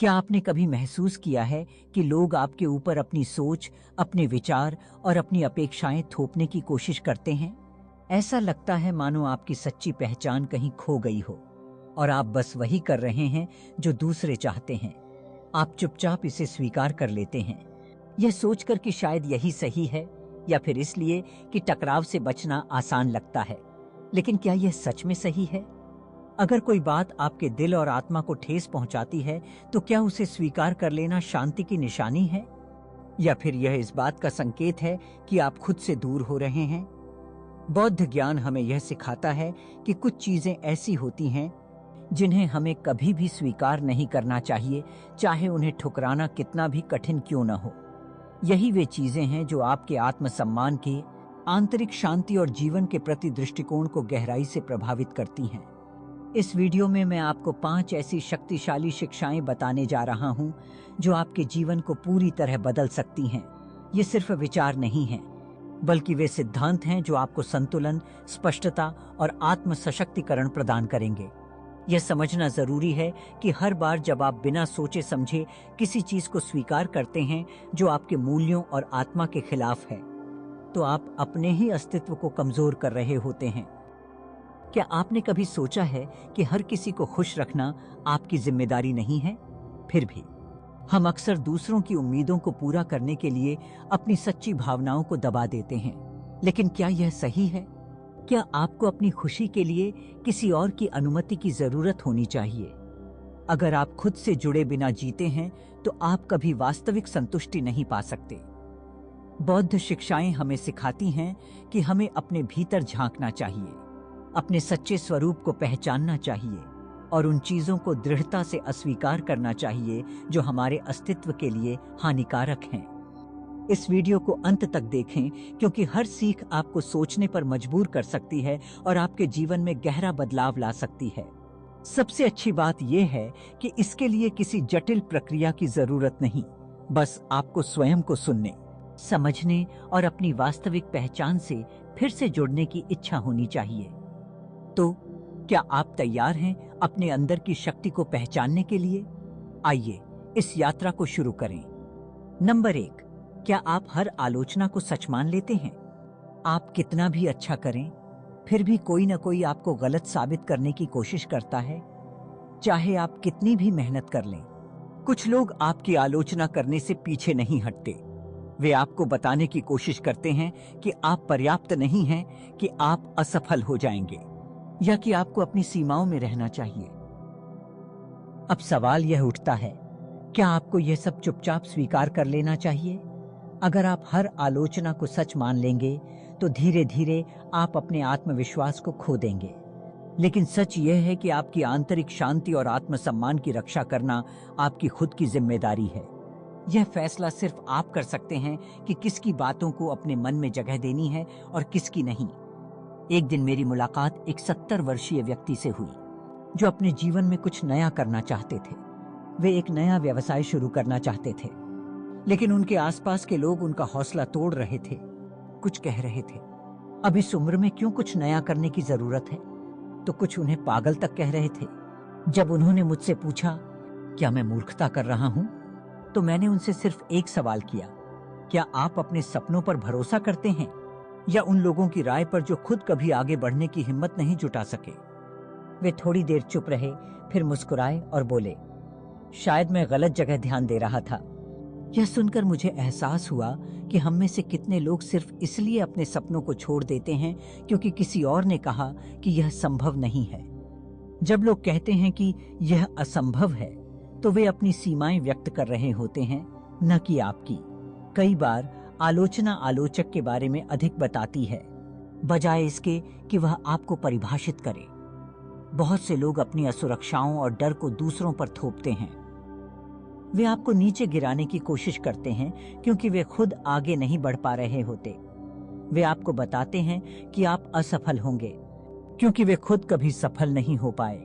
क्या आपने कभी महसूस किया है कि लोग आपके ऊपर अपनी सोच, अपने विचार और अपनी अपेक्षाएं थोपने की कोशिश करते हैं? ऐसा लगता है मानो आपकी सच्ची पहचान कहीं खो गई हो और आप बस वही कर रहे हैं जो दूसरे चाहते हैं। आप चुपचाप इसे स्वीकार कर लेते हैं, यह सोचकर कि शायद यही सही है, या फिर इसलिए कि टकराव से बचना आसान लगता है। लेकिन क्या यह सच में सही है? अगर कोई बात आपके दिल और आत्मा को ठेस पहुंचाती है, तो क्या उसे स्वीकार कर लेना शांति की निशानी है, या फिर यह इस बात का संकेत है कि आप खुद से दूर हो रहे हैं? बौद्ध ज्ञान हमें यह सिखाता है कि कुछ चीजें ऐसी होती हैं जिन्हें हमें कभी भी स्वीकार नहीं करना चाहिए, चाहे उन्हें ठुकराना कितना भी कठिन क्यों न हो। यही वे चीजें हैं जो आपके आत्मसम्मान की, आंतरिक शांति और जीवन के प्रति दृष्टिकोण को गहराई से प्रभावित करती हैं। इस वीडियो में मैं आपको 5 ऐसी शक्तिशाली शिक्षाएं बताने जा रहा हूं जो आपके जीवन को पूरी तरह बदल सकती हैं। ये सिर्फ विचार नहीं हैं, बल्कि वे सिद्धांत हैं जो आपको संतुलन, स्पष्टता और आत्म सशक्तिकरण प्रदान करेंगे। यह समझना जरूरी है कि हर बार जब आप बिना सोचे समझे किसी चीज को स्वीकार करते हैं जो आपके मूल्यों और आत्मा के खिलाफ है, तो आप अपने ही अस्तित्व को कमजोर कर रहे होते हैं। क्या आपने कभी सोचा है कि हर किसी को खुश रखना आपकी जिम्मेदारी नहीं है? फिर भी हम अक्सर दूसरों की उम्मीदों को पूरा करने के लिए अपनी सच्ची भावनाओं को दबा देते हैं। लेकिन क्या यह सही है? क्या आपको अपनी खुशी के लिए किसी और की अनुमति की जरूरत होनी चाहिए? अगर आप खुद से जुड़े बिना जीते हैं, तो आप कभी वास्तविक संतुष्टि नहीं पा सकते। बौद्ध शिक्षाएं हमें सिखाती हैं कि हमें अपने भीतर झांकना चाहिए, अपने सच्चे स्वरूप को पहचानना चाहिए और उन चीजों को दृढ़ता से अस्वीकार करना चाहिए जो हमारे अस्तित्व के लिए हानिकारक हैं। इस वीडियो को अंत तक देखें, क्योंकि हर सीख आपको सोचने पर मजबूर कर सकती है और आपके जीवन में गहरा बदलाव ला सकती है। सबसे अच्छी बात यह है कि इसके लिए किसी जटिल प्रक्रिया की जरूरत नहीं, बस आपको स्वयं को सुनने, समझने और अपनी वास्तविक पहचान से फिर से जुड़ने की इच्छा होनी चाहिए। तो क्या आप तैयार हैं अपने अंदर की शक्ति को पहचानने के लिए? आइए इस यात्रा को शुरू करें। नंबर 1, क्या आप हर आलोचना को सच मान लेते हैं? आप कितना भी अच्छा करें, फिर भी कोई न कोई आपको गलत साबित करने की कोशिश करता है, चाहे आप कितनी भी मेहनत कर लें। कुछ लोग आपकी आलोचना करने से पीछे नहीं हटते। वे आपको बताने की कोशिश करते हैं कि आप पर्याप्त नहीं हैं, कि आप असफल हो जाएंगे, या कि आपको अपनी सीमाओं में रहना चाहिए। अब सवाल यह उठता है, क्या आपको यह सब चुपचाप स्वीकार कर लेना चाहिए? अगर आप हर आलोचना को सच मान लेंगे, तो धीरे धीरे आप अपने आत्मविश्वास को खो देंगे। लेकिन सच यह है कि आपकी आंतरिक शांति और आत्मसम्मान की रक्षा करना आपकी खुद की जिम्मेदारी है। यह फैसला सिर्फ आप कर सकते हैं कि किसकी बातों को अपने मन में जगह देनी है और किसकी नहीं। एक दिन मेरी मुलाकात एक 70 वर्षीय व्यक्ति से हुई, जो अपने जीवन में कुछ नया करना चाहते थे। वे एक नया व्यवसाय शुरू करना चाहते थे, लेकिन उनके आसपास के लोग उनका हौसला तोड़ रहे थे। कुछ कह रहे थे, अब इस उम्र में क्यों कुछ नया करने की जरूरत है? तो कुछ उन्हें पागल तक कह रहे थे। जब उन्होंने मुझसे पूछा, क्या मैं मूर्खता कर रहा हूं? तो मैंने उनसे सिर्फ एक सवाल किया, क्या आप अपने सपनों पर भरोसा करते हैं, या उन लोगों की राय पर जो खुद कभी आगे बढ़ने की हिम्मत नहीं जुटा सके? वे थोड़ी देर चुप रहे, फिर मुस्कुराए और बोले, शायद मैं गलत जगह ध्यान दे रहा था। यह सुनकर मुझे एहसास हुआ कि हम में से कितने लोग सिर्फ इसलिए अपने सपनों को छोड़ देते हैं क्योंकि किसी और ने कहा कि यह संभव नहीं है। जब लोग कहते हैं कि यह असंभव है, तो वे अपनी सीमाएं व्यक्त कर रहे होते हैं, न कि आपकी। कई बार आलोचना आलोचक के बारे में अधिक बताती है, बजाय इसके कि वह आपको परिभाषित करे। बहुत से लोग अपनी असुरक्षाओं और डर को दूसरों पर थोपते हैं। वे आपको नीचे गिराने की कोशिश करते हैं क्योंकि वे खुद आगे नहीं बढ़ पा रहे होते। वे आपको बताते हैं कि आप असफल होंगे क्योंकि वे खुद कभी सफल नहीं हो पाए।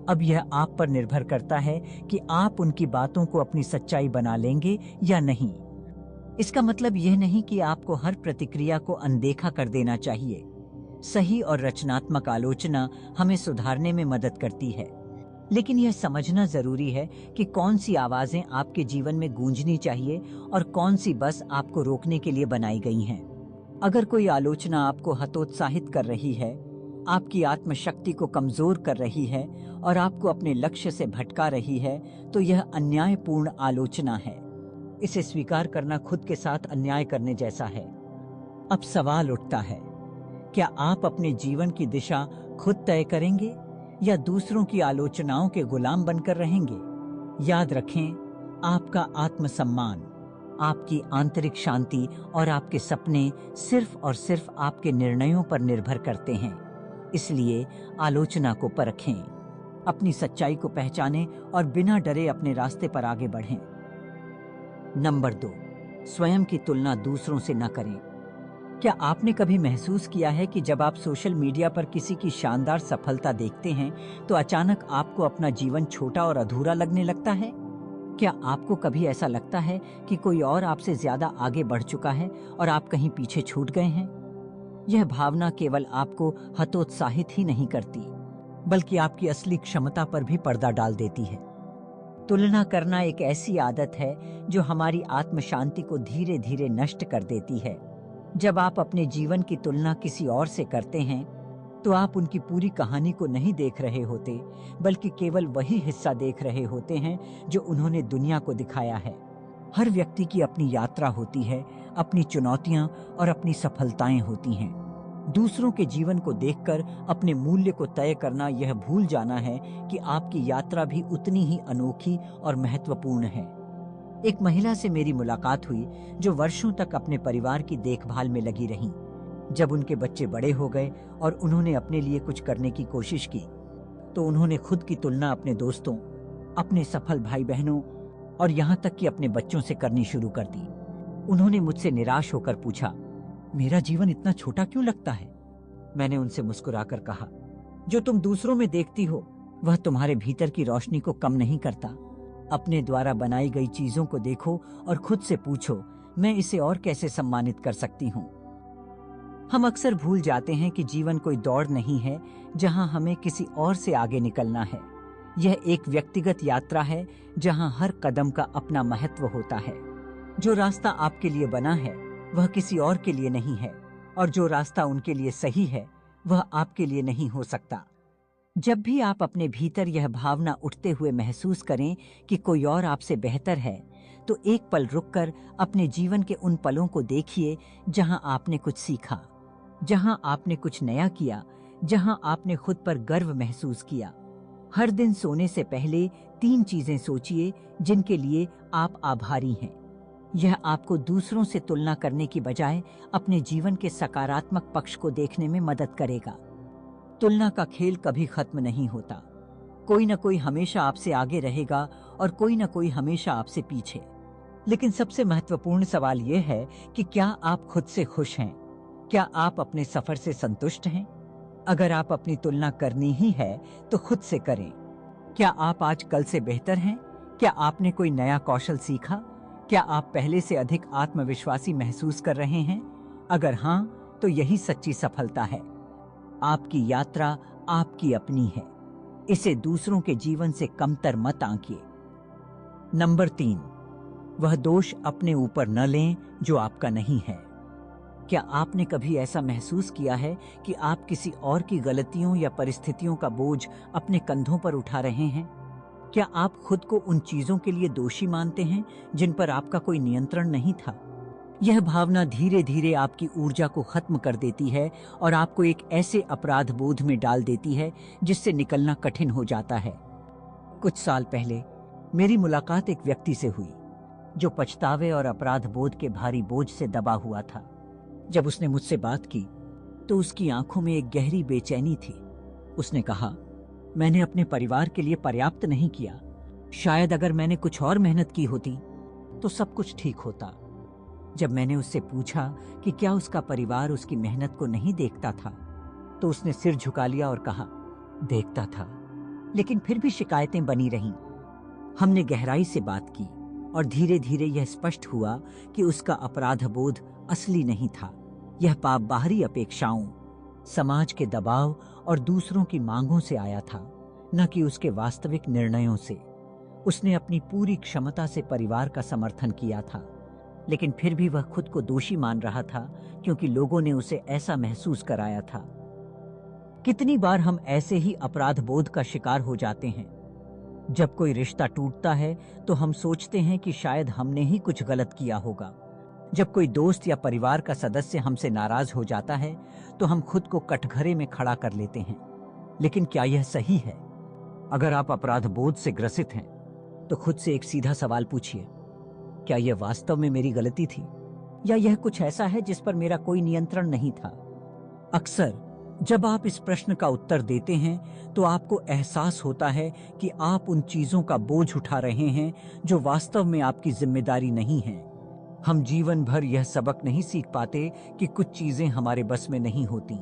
अब यह आप पर निर्भर करता है कि आप उनकी बातों को अपनी सच्चाई बना लेंगे या नहीं। इसका मतलब यह नहीं कि आपको हर प्रतिक्रिया को अनदेखा कर देना चाहिए। सही और रचनात्मक आलोचना हमें सुधारने में मदद करती है, लेकिन यह समझना जरूरी है कि कौन सी आवाजें आपके जीवन में गूंजनी चाहिए और कौन सी बस आपको रोकने के लिए बनाई गई हैं। अगर कोई आलोचना आपको हतोत्साहित कर रही है, आपकी आत्मशक्ति को कमजोर कर रही है और आपको अपने लक्ष्य से भटका रही है, तो यह अन्यायपूर्ण आलोचना है। इसे स्वीकार करना खुद के साथ अन्याय करने जैसा है। अब सवाल उठता है, क्या आप अपने जीवन की दिशा खुद तय करेंगे या दूसरों की आलोचनाओं के गुलाम बनकर रहेंगे? याद रखें, आपका आत्मसम्मान, आपकी आंतरिक शांति और आपके सपने सिर्फ और सिर्फ आपके निर्णयों पर निर्भर करते हैं। इसलिए आलोचना को परखें, अपनी सच्चाई को पहचानें और बिना डरे अपने रास्ते पर आगे बढ़ें। नंबर 2, स्वयं की तुलना दूसरों से न करें। क्या आपने कभी महसूस किया है कि जब आप सोशल मीडिया पर किसी की शानदार सफलता देखते हैं तो अचानक आपको अपना जीवन छोटा और अधूरा लगने लगता है? क्या आपको कभी ऐसा लगता है कि कोई और आपसे ज्यादा आगे बढ़ चुका है और आप कहीं पीछे छूट गए हैं? यह भावना केवल आपको हतोत्साहित ही नहीं करती, बल्कि आपकी असली क्षमता पर भी पर्दा डाल देती है। तुलना करना एक ऐसी आदत है जो हमारी आत्मशांति को धीरे धीरे नष्ट कर देती है। जब आप अपने जीवन की तुलना किसी और से करते हैं, तो आप उनकी पूरी कहानी को नहीं देख रहे होते, बल्कि केवल वही हिस्सा देख रहे होते हैं जो उन्होंने दुनिया को दिखाया है। हर व्यक्ति की अपनी यात्रा होती है, अपनी चुनौतियां और अपनी सफलताएं होती हैं। दूसरों के जीवन को देखकर अपने मूल्य को तय करना यह भूल जाना है कि आपकी यात्रा भी उतनी ही अनोखी और महत्वपूर्ण है। एक महिला से मेरी मुलाकात हुई जो वर्षों तक अपने परिवार की देखभाल में लगी रहीं। जब उनके बच्चे बड़े हो गए और उन्होंने अपने लिए कुछ करने की कोशिश की, तो उन्होंने खुद की तुलना अपने दोस्तों, अपने सफल भाई बहनों और यहाँ तक कि अपने बच्चों से करनी शुरू कर दी। उन्होंने मुझसे निराश होकर पूछा, मेरा जीवन इतना छोटा क्यों लगता है? मैंने उनसे मुस्कुराकर कहा, जो तुम दूसरों में देखती हो वह तुम्हारे भीतर की रोशनी को कम नहीं करता। अपने द्वारा बनाई गई चीजों को देखो और खुद से पूछो, मैं इसे और कैसे सम्मानित कर सकती हूँ। हम अक्सर भूल जाते हैं कि जीवन कोई दौड़ नहीं है जहां हमें किसी और से आगे निकलना है। यह एक व्यक्तिगत यात्रा है जहां हर कदम का अपना महत्व होता है। जो रास्ता आपके लिए बना है वह किसी और के लिए नहीं है, और जो रास्ता उनके लिए सही है वह आपके लिए नहीं हो सकता। जब भी आप अपने भीतर यह भावना उठते हुए महसूस करें कि कोई और आपसे बेहतर है, तो एक पल रुककर अपने जीवन के उन पलों को देखिए जहां आपने कुछ सीखा, जहां आपने कुछ नया किया, जहां आपने खुद पर गर्व महसूस किया। हर दिन सोने से पहले 3 चीजें सोचिए जिनके लिए आप आभारी हैं। यह आपको दूसरों से तुलना करने की बजाय अपने जीवन के सकारात्मक पक्ष को देखने में मदद करेगा। तुलना का खेल कभी खत्म नहीं होता। कोई न कोई हमेशा आपसे आगे रहेगा और कोई न कोई हमेशा आपसे पीछे। लेकिन सबसे महत्वपूर्ण सवाल यह है कि क्या आप खुद से खुश हैं? क्या आप अपने सफर से संतुष्ट हैं? अगर आप अपनी तुलना करनी ही है तो खुद से करें। क्या आप आज कल से बेहतर हैं? क्या आपने कोई नया कौशल सीखा? क्या आप पहले से अधिक आत्मविश्वासी महसूस कर रहे हैं? अगर हाँ, तो यही सच्ची सफलता है। आपकी यात्रा आपकी अपनी है। इसे दूसरों के जीवन से कमतर मत आंकिए। नंबर 3, वह दोष अपने ऊपर न लें जो आपका नहीं है। क्या आपने कभी ऐसा महसूस किया है कि आप किसी और की गलतियों या परिस्थितियों का बोझ अपने कंधों पर उठा रहे हैं? क्या आप खुद को उन चीजों के लिए दोषी मानते हैं जिन पर आपका कोई नियंत्रण नहीं था? यह भावना धीरे धीरे आपकी ऊर्जा को खत्म कर देती है और आपको एक ऐसे अपराध बोध में डाल देती है जिससे निकलना कठिन हो जाता है। कुछ साल पहले मेरी मुलाकात एक व्यक्ति से हुई जो पछतावे और अपराध बोध के भारी बोझ से दबा हुआ था। जब उसने मुझसे बात की तो उसकी आंखों में एक गहरी बेचैनी थी। उसने कहा, मैंने अपने परिवार के लिए पर्याप्त नहीं किया। शायद अगर मैंने कुछ और मेहनत की होती तो सब कुछ ठीक होता। जब मैंने उससे पूछा कि क्या उसका परिवार उसकी मेहनत को नहीं देखता था, तो उसने सिर झुका लिया और कहा, देखता था, लेकिन फिर भी शिकायतें बनी रहीं। हमने गहराई से बात की और धीरे धीरे यह स्पष्ट हुआ कि उसका अपराध बोध असली नहीं था। यह पाप बाहरी अपेक्षाओं, समाज के दबाव और दूसरों की मांगों से आया था, न कि उसके वास्तविक निर्णयों से। उसने अपनी पूरी क्षमता से परिवार का समर्थन किया था, लेकिन फिर भी वह खुद को दोषी मान रहा था क्योंकि लोगों ने उसे ऐसा महसूस कराया था। कितनी बार हम ऐसे ही अपराध बोध का शिकार हो जाते हैं। जब कोई रिश्ता टूटता है तो हम सोचते हैं कि शायद हमने ही कुछ गलत किया होगा। जब कोई दोस्त या परिवार का सदस्य हमसे नाराज हो जाता है तो हम खुद को कटघरे में खड़ा कर लेते हैं। लेकिन क्या यह सही है? अगर आप अपराध बोध से ग्रसित हैं तो खुद से एक सीधा सवाल पूछिए, क्या यह वास्तव में मेरी गलती थी या यह कुछ ऐसा है जिस पर मेरा कोई नियंत्रण नहीं था? अक्सर जब आप इस प्रश्न का उत्तर देते हैं तो आपको एहसास होता है कि आप उन चीजों का बोझ उठा रहे हैं जो वास्तव में आपकी जिम्मेदारी नहीं है। हम जीवन भर यह सबक नहीं सीख पाते कि कुछ चीजें हमारे बस में नहीं होती।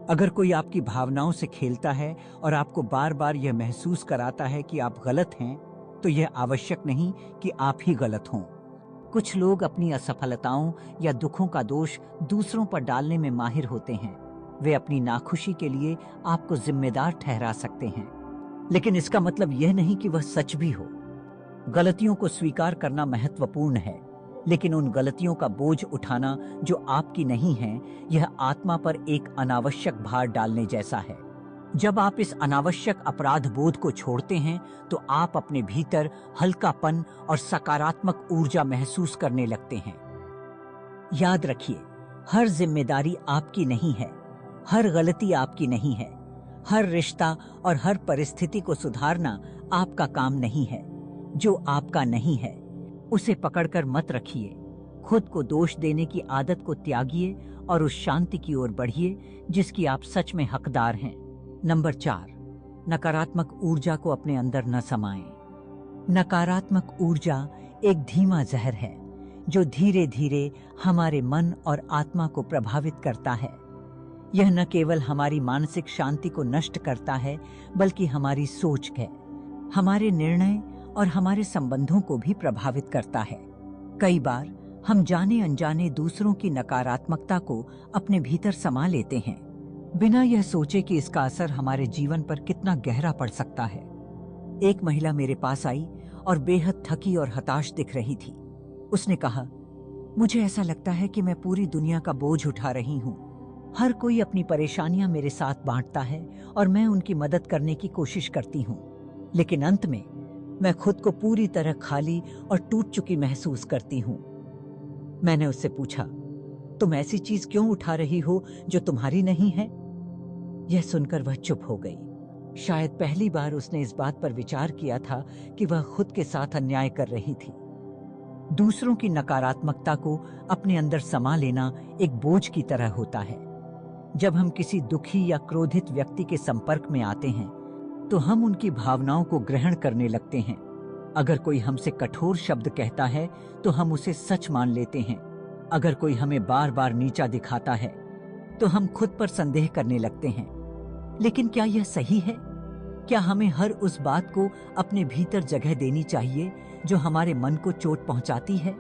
अगर कोई आपकी भावनाओं से खेलता है और आपको बार बार यह महसूस कराता है कि आप गलत हैं, तो यह आवश्यक नहीं कि आप ही गलत हों। कुछ लोग अपनी असफलताओं या दुखों का दोष दूसरों पर डालने में माहिर होते हैं। वे अपनी नाखुशी के लिए आपको जिम्मेदार ठहरा सकते हैं, लेकिन इसका मतलब यह नहीं कि वह सच भी हो। गलतियों को स्वीकार करना महत्वपूर्ण है, लेकिन उन गलतियों का बोझ उठाना जो आपकी नहीं है, यह आत्मा पर एक अनावश्यक भार डालने जैसा है। जब आप इस अनावश्यक अपराध बोध को छोड़ते हैं तो आप अपने भीतर हल्कापन और सकारात्मक ऊर्जा महसूस करने लगते हैं। याद रखिए, हर जिम्मेदारी आपकी नहीं है, हर गलती आपकी नहीं है, हर रिश्ता और हर परिस्थिति को सुधारना आपका काम नहीं है। जो आपका नहीं है उसे पकड़कर मत रखिए। खुद को दोष देने की आदत को त्यागिए और उस शांति की ओर बढ़िए जिसकी आप सच में हकदार हैं। नंबर 4, नकारात्मक ऊर्जा को अपने अंदर न समाएं। नकारात्मक ऊर्जा एक धीमा जहर है जो धीरे धीरे हमारे मन और आत्मा को प्रभावित करता है। यह न केवल हमारी मानसिक शांति को नष्ट करता है, बल्कि हमारी सोच है, हमारे निर्णय और हमारे संबंधों को भी प्रभावित करता है। कई बार हम जाने अनजाने दूसरों की नकारात्मकता को अपने भीतर समा लेते हैं, बिना यह सोचे कि इसका असर हमारे जीवन पर कितना गहरा पड़ सकता है। एक महिला मेरे पास आई और बेहद थकी और हताश दिख रही थी। उसने कहा, मुझे ऐसा लगता है कि मैं पूरी दुनिया का बोझ उठा रही हूँ। हर कोई अपनी परेशानियां मेरे साथ बांटता है और मैं उनकी मदद करने की कोशिश करती हूँ, लेकिन अंत में मैं खुद को पूरी तरह खाली और टूट चुकी महसूस करती हूँ। मैंने उससे पूछा, तुम ऐसी चीज क्यों उठा रही हो जो तुम्हारी नहीं है? यह सुनकर वह चुप हो गई। शायद पहली बार उसने इस बात पर विचार किया था कि वह खुद के साथ अन्याय कर रही थी। दूसरों की नकारात्मकता को अपने अंदर समा लेना एक बोझ की तरह होता है। जब हम किसी दुखी या क्रोधित व्यक्ति के संपर्क में आते हैं तो हम उनकी भावनाओं को ग्रहण करने लगते हैं। अगर कोई हमसे कठोर शब्द कहता है तो हम उसे सच मान लेते हैं। अगर कोई हमें बार बार नीचा दिखाता है तो हम खुद पर संदेह करने लगते हैं। लेकिन क्या यह सही है? क्या हमें हर उस बात को अपने भीतर जगह देनी चाहिए जो हमारे मन को चोट पहुंचाती है?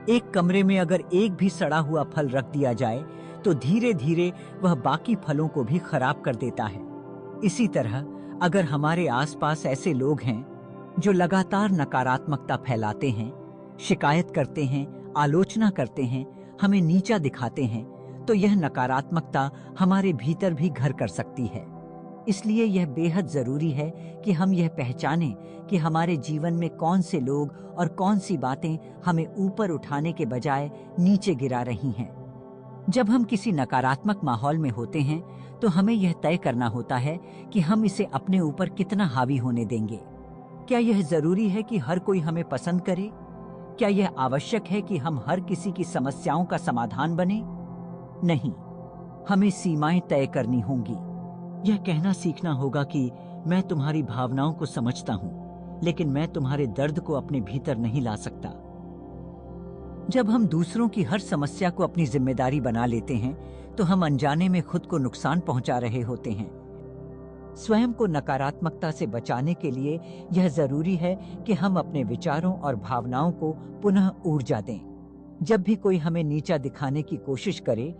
एक कमरे में अगर एक भी सड़ा हुआ फल रख दिया जाए तो धीरे धीरे वह बाकी फलों को भी खराब कर देता है। इसी तरह अगर हमारे आसपास ऐसे लोग हैं जो लगातार नकारात्मकता फैलाते हैं, शिकायत करते हैं, आलोचना करते हैं, हमें नीचा दिखाते हैं, तो यह नकारात्मकता हमारे भीतर भी घर कर सकती है। इसलिए यह बेहद जरूरी है कि हम यह पहचानें कि हमारे जीवन में कौन से लोग और कौन सी बातें हमें ऊपर उठाने के बजाय नीचे गिरा रही हैं। जब हम किसी नकारात्मक माहौल में होते हैं तो हमें यह तय करना होता है कि हम इसे अपने ऊपर कितना हावी होने देंगे। क्या यह जरूरी है कि हर कोई हमें पसंद करे? क्या यह आवश्यक है कि हम हर किसी की समस्याओं का समाधान बने? नहीं, हमें सीमाएं तय करनी होंगी। यह कहना सीखना होगा कि मैं तुम्हारी भावनाओं को समझता हूं, लेकिन मैं तुम्हारे दर्द को अपने भीतर नहीं ला सकता। जब हम दूसरों की हर समस्या को अपनी जिम्मेदारी बना लेते हैं तो हम अनजाने में खुद को नुकसान पहुंचा रहे होते हैं। स्वयं को नकारात्मकता से बचाने के लिए यह जरूरी है कि हम अपने विचारों और भावनाओं को पुनः ऊर्जा दें। जब भी कोई हमें नीचा दिखाने की कोशिश करे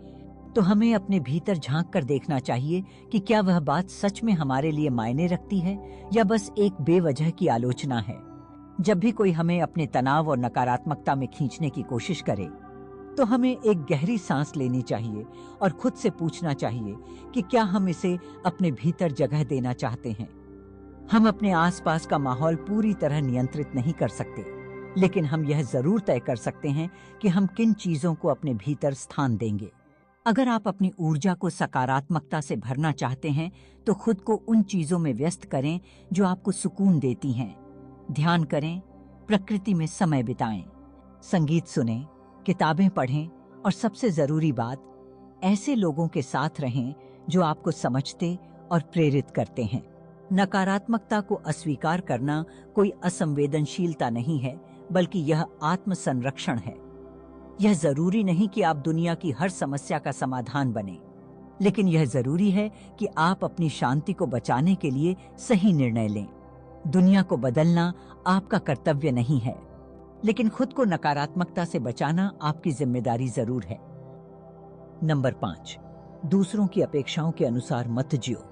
तो हमें अपने भीतर झांक कर देखना चाहिए कि क्या वह बात सच में हमारे लिए मायने रखती है या बस एक बेवजह की आलोचना है। जब भी कोई हमें अपने तनाव और नकारात्मकता में खींचने की कोशिश करे, तो हमें एक गहरी सांस लेनी चाहिए और खुद से पूछना चाहिए कि क्या हम इसे अपने भीतर जगह देना चाहते हैं। हम अपने आसपास का माहौल पूरी तरह नियंत्रित नहीं कर सकते, लेकिन हम यह जरूर तय कर सकते हैं कि हम किन चीजों को अपने भीतर स्थान देंगे। अगर आप अपनी ऊर्जा को सकारात्मकता से भरना चाहते हैं, तो खुद को उन चीजों में व्यस्त करें जो आपको सुकून देती हैं। ध्यान करें, प्रकृति में समय बिताएं, संगीत सुनें, किताबें पढ़ें और सबसे जरूरी बात, ऐसे लोगों के साथ रहें जो आपको समझते और प्रेरित करते हैं। नकारात्मकता को अस्वीकार करना कोई असंवेदनशीलता नहीं है, बल्कि यह आत्मसंरक्षण है। यह जरूरी नहीं कि आप दुनिया की हर समस्या का समाधान बने, लेकिन यह जरूरी है कि आप अपनी शांति को बचाने के लिए सही निर्णय लें। दुनिया को बदलना आपका कर्तव्य नहीं है, लेकिन खुद को नकारात्मकता से बचाना आपकी जिम्मेदारी जरूर है। नंबर 5, दूसरों की अपेक्षाओं के अनुसार मत जियो।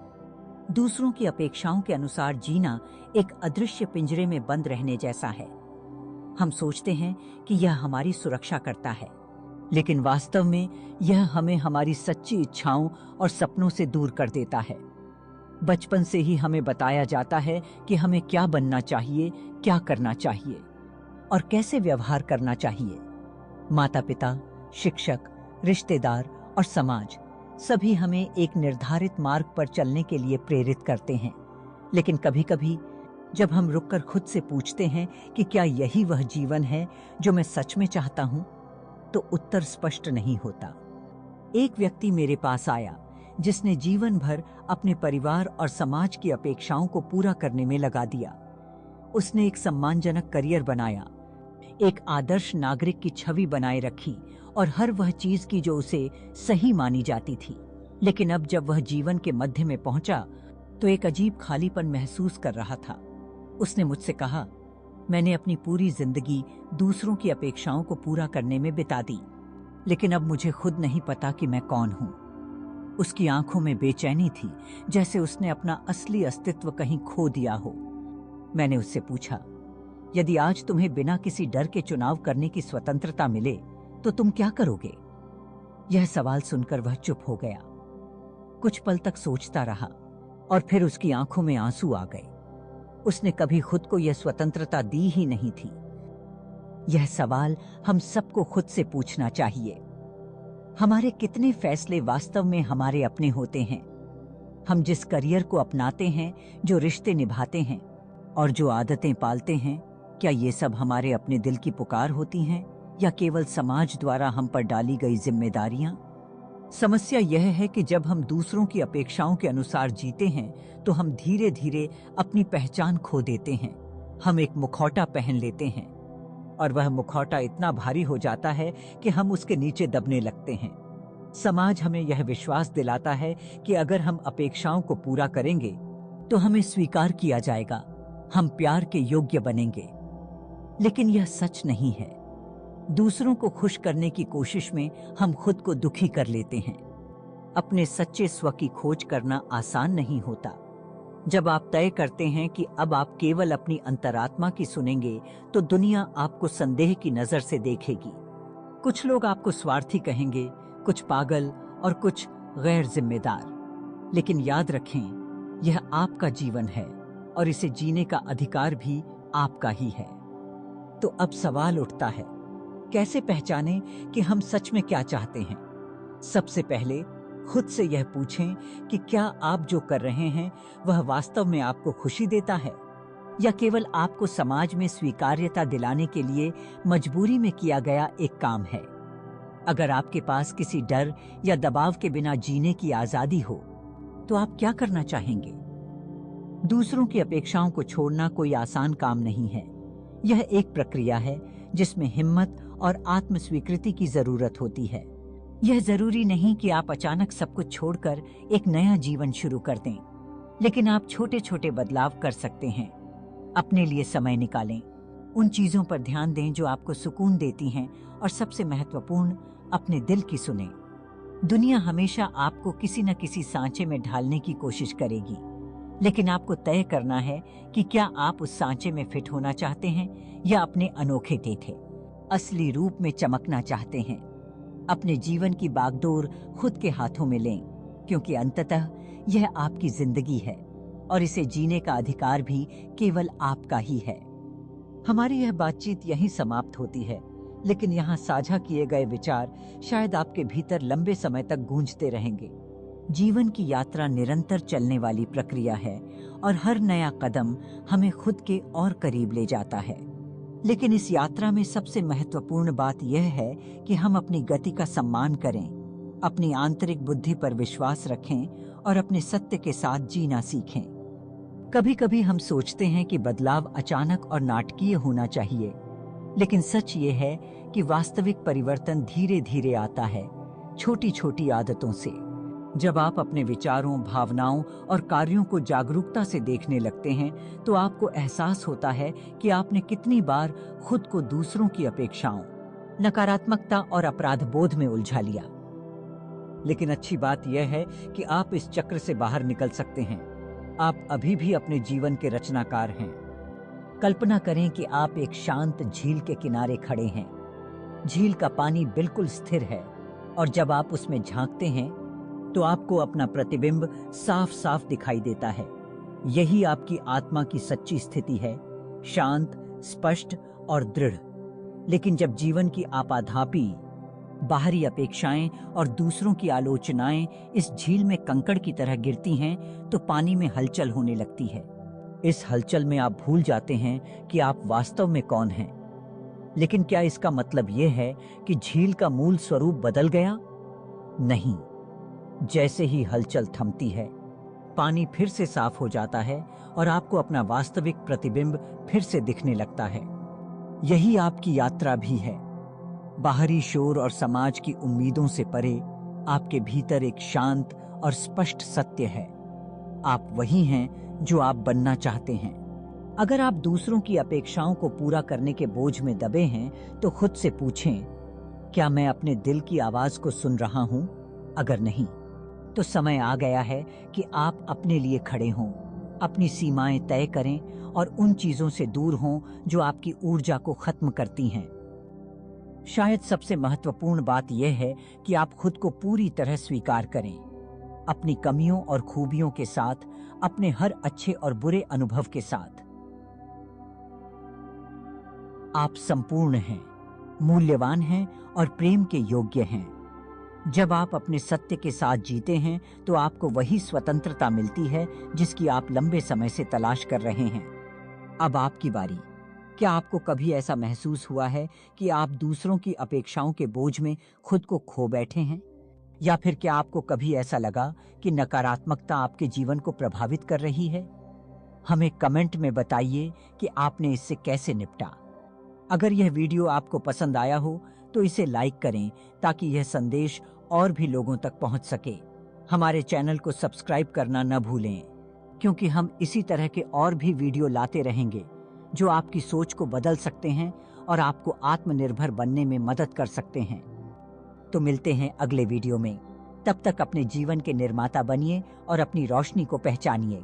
दूसरों की अपेक्षाओं के अनुसार जीना एक अदृश्य पिंजरे में बंद रहने जैसा है। हम सोचते हैं कि यह हमारी सुरक्षा करता है, लेकिन वास्तव में यह हमें हमारी सच्ची इच्छाओं और सपनों से दूर कर देता है। बचपन से ही हमें बताया जाता है कि हमें क्या बनना चाहिए, क्या करना चाहिए और कैसे व्यवहार करना चाहिए। माता-पिता, शिक्षक, रिश्तेदार और समाज सभी हमें एक निर्धारित मार्ग पर चलने के लिए प्रेरित करते हैं, लेकिन कभी-कभी जब हम रुककर खुद से पूछते हैं कि क्या यही वह जीवन है जो मैं सच में चाहता हूं, तो उत्तर स्पष्ट नहीं होता। एक व्यक्ति मेरे पास आया जिसने जीवन भर अपने परिवार और समाज की अपेक्षाओं को पूरा करने में लगा दिया। उसने एक सम्मानजनक करियर बनाया, एक आदर्श नागरिक की छवि बनाए रखी और हर वह चीज की जो उसे सही मानी जाती थी। लेकिन अब जब वह जीवन के मध्य में पहुंचा, तो एक अजीब खालीपन महसूस कर रहा था। उसने मुझसे कहा, मैंने अपनी पूरी जिंदगी दूसरों की अपेक्षाओं को पूरा करने में बिता दी, लेकिन अब मुझे खुद नहीं पता कि मैं कौन हूं। उसकी आंखों में बेचैनी थी, जैसे उसने अपना असली अस्तित्व कहीं खो दिया हो। मैंने उससे पूछा, यदि आज तुम्हें बिना किसी डर के चुनाव करने की स्वतंत्रता मिले, तो तुम क्या करोगे? यह सवाल सुनकर वह चुप हो गया। कुछ पल तक सोचता रहा और फिर उसकी आंखों में आंसू आ गए। उसने कभी खुद को यह स्वतंत्रता दी ही नहीं थी। यह सवाल हम सबको खुद से पूछना चाहिए। हमारे कितने फैसले वास्तव में हमारे अपने होते हैं? हम जिस करियर को अपनाते हैं, जो रिश्ते निभाते हैं और जो आदतें पालते हैं, क्या ये सब हमारे अपने दिल की पुकार होती हैं या केवल समाज द्वारा हम पर डाली गई जिम्मेदारियां? समस्या यह है कि जब हम दूसरों की अपेक्षाओं के अनुसार जीते हैं, तो हम धीरे धीरे अपनी पहचान खो देते हैं। हम एक मुखौटा पहन लेते हैं और वह मुखौटा इतना भारी हो जाता है कि हम उसके नीचे दबने लगते हैं। समाज हमें यह विश्वास दिलाता है कि अगर हम अपेक्षाओं को पूरा करेंगे, तो हमें स्वीकार किया जाएगा, हम प्यार के योग्य बनेंगे। लेकिन यह सच नहीं है। दूसरों को खुश करने की कोशिश में हम खुद को दुखी कर लेते हैं। अपने सच्चे स्व की खोज करना आसान नहीं होता। जब आप तय करते हैं कि अब आप केवल अपनी अंतरात्मा की सुनेंगे, तो दुनिया आपको संदेह की नजर से देखेगी। कुछ लोग आपको स्वार्थी कहेंगे, कुछ पागल और कुछ गैर जिम्मेदार। लेकिन याद रखें, यह आपका जीवन है और इसे जीने का अधिकार भी आपका ही है। तो अब सवाल उठता है, कैसे पहचानें कि हम सच में क्या चाहते हैं? सबसे पहले खुद से यह पूछें कि क्या आप जो कर रहे हैं वह वास्तव में आपको खुशी देता है या केवल आपको समाज में स्वीकार्यता दिलाने के लिए मजबूरी में किया गया एक काम है। अगर आपके पास किसी डर या दबाव के बिना जीने की आजादी हो, तो आप क्या करना चाहेंगे? दूसरों की अपेक्षाओं को छोड़ना कोई आसान काम नहीं है। यह एक प्रक्रिया है जिसमें हिम्मत और आत्म स्वीकृति की जरूरत होती है। यह जरूरी नहीं कि आप अचानक सब कुछ छोड़कर एक नया जीवन शुरू कर दें, लेकिन आप छोटे छोटे बदलाव कर सकते हैं। अपने लिए समय निकालें, उन चीजों पर ध्यान दें जो आपको सुकून देती हैं और सबसे महत्वपूर्ण, अपने दिल की सुनें। दुनिया हमेशा आपको किसी न किसी सांचे में ढालने की कोशिश करेगी, लेकिन आपको तय करना है कि क्या आप उस सांचे में फिट होना चाहते हैं या अपने अनोखे थे असली रूप में चमकना चाहते हैं। अपने जीवन की बागडोर खुद के हाथों में लें, क्योंकि अंततः यह आपकी जिंदगी है और इसे जीने का अधिकार भी केवल आपका ही है। हमारी यह बातचीत यहीं समाप्त होती है, लेकिन यहाँ साझा किए गए विचार शायद आपके भीतर लंबे समय तक गूंजते रहेंगे। जीवन की यात्रा निरंतर चलने वाली प्रक्रिया है और हर नया कदम हमें खुद के और करीब ले जाता है। लेकिन इस यात्रा में सबसे महत्वपूर्ण बात यह है कि हम अपनी गति का सम्मान करें, अपनी आंतरिक बुद्धि पर विश्वास रखें और अपने सत्य के साथ जीना सीखें। कभी कभी हम सोचते हैं कि बदलाव अचानक और नाटकीय होना चाहिए, लेकिन सच ये है कि वास्तविक परिवर्तन धीरे धीरे आता है, छोटी छोटी आदतों से। जब आप अपने विचारों, भावनाओं और कार्यों को जागरूकता से देखने लगते हैं, तो आपको एहसास होता है कि आपने कितनी बार खुद को दूसरों की अपेक्षाओं, नकारात्मकता और अपराध बोध में उलझा लिया। लेकिन अच्छी बात यह है कि आप इस चक्र से बाहर निकल सकते हैं। आप अभी भी अपने जीवन के रचनाकार हैं। कल्पना करें कि आप एक शांत झील के किनारे खड़े हैं। झील का पानी बिल्कुल स्थिर है और जब आप उसमें झांकते हैं तो आपको अपना प्रतिबिंब साफ साफ दिखाई देता है। यही आपकी आत्मा की सच्ची स्थिति है, शांत, स्पष्ट और दृढ़। लेकिन जब जीवन की आपाधापी, बाहरी अपेक्षाएं और दूसरों की आलोचनाएं इस झील में कंकड़ की तरह गिरती हैं, तो पानी में हलचल होने लगती है। इस हलचल में आप भूल जाते हैं कि आप वास्तव में कौन हैं। लेकिन क्या इसका मतलब यह है कि झील का मूल स्वरूप बदल गया? नहीं। जैसे ही हलचल थमती है, पानी फिर से साफ हो जाता है और आपको अपना वास्तविक प्रतिबिंब फिर से दिखने लगता है। यही आपकी यात्रा भी है। बाहरी शोर और समाज की उम्मीदों से परे आपके भीतर एक शांत और स्पष्ट सत्य है। आप वही हैं जो आप बनना चाहते हैं। अगर आप दूसरों की अपेक्षाओं को पूरा करने के बोझ में दबे हैं, तो खुद से पूछें, क्या मैं अपने दिल की आवाज को सुन रहा हूं? अगर नहीं, तो समय आ गया है कि आप अपने लिए खड़े हों, अपनी सीमाएं तय करें और उन चीजों से दूर हों जो आपकी ऊर्जा को खत्म करती हैं। शायद सबसे महत्वपूर्ण बात यह है कि आप खुद को पूरी तरह स्वीकार करें, अपनी कमियों और खूबियों के साथ, अपने हर अच्छे और बुरे अनुभव के साथ। आप संपूर्ण हैं, मूल्यवान हैं और प्रेम के योग्य हैं। जब आप अपने सत्य के साथ जीते हैं, तो आपको वही स्वतंत्रता मिलती है जिसकी आप लंबे समय से तलाश कर रहे हैं। अब आपकी बारी। क्या आपको कभी ऐसा महसूस हुआ है कि आप दूसरों की अपेक्षाओं के बोझ में खुद को खो बैठे हैं? या फिर क्या आपको कभी ऐसा लगा कि नकारात्मकता आपके जीवन को प्रभावित कर रही है? हमें कमेंट में बताइए कि आपने इससे कैसे निपटा। अगर यह वीडियो आपको पसंद आया हो तो इसे लाइक करें ताकि यह संदेश और भी लोगों तक पहुंच सके। हमारे चैनल को सब्सक्राइब करना न भूलें, क्योंकि हम इसी तरह के और भी वीडियो लाते रहेंगे जो आपकी सोच को बदल सकते हैं और आपको आत्मनिर्भर बनने में मदद कर सकते हैं। तो मिलते हैं अगले वीडियो में। तब तक अपने जीवन के निर्माता बनिए और अपनी रोशनी को पहचानिए।